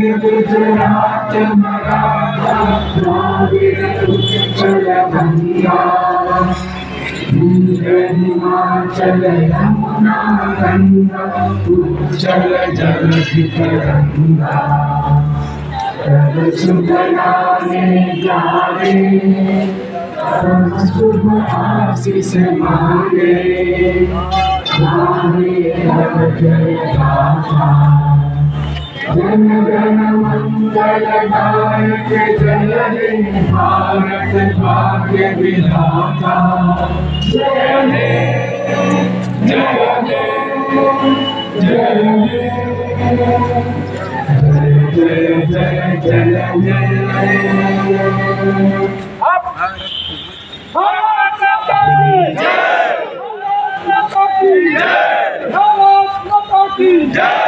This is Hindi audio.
गुजरात मराठा द्राविड़ उत्कल गंगा हिमाचल यमुना गंगा उज्जल जगति तरंगा तब शुभ नामे गावे तब शुभ आशीष मांगे गावे तब जय गाथा जन गण मंगलदायक जय हे भारत भाग्य विधाता जय हे जय हे जय हे जय जय जय जय भारत माता की जय भारत माता की जय।